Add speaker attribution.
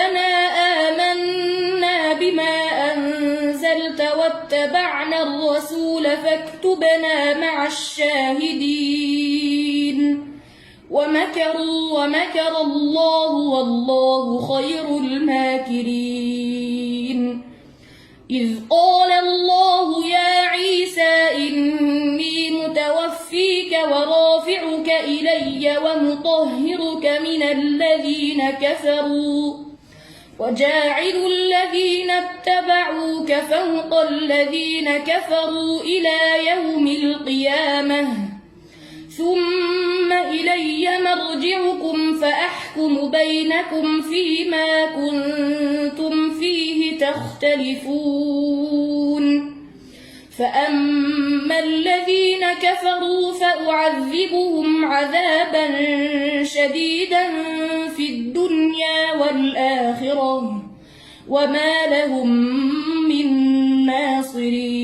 Speaker 1: ربنا آمنا بما أنزلت واتبعنا الرسول فاكتبنا مع الشاهدين ومكر الله والله خير الماكرين إذ قال الله يا عيسى إني متوفيك ورافعك إلي ومطهرك من الذين كفروا وجاعل الذين اتبعوك فوق الذين كفروا إلى يوم القيامة ثم إلي مرجعكم فأحكم بينكم فيما كنتم فيه تختلفون فأما الذين كفروا فأعذبهم عذابا شديدا في الدنيا والآخرة وما لهم من ناصرين.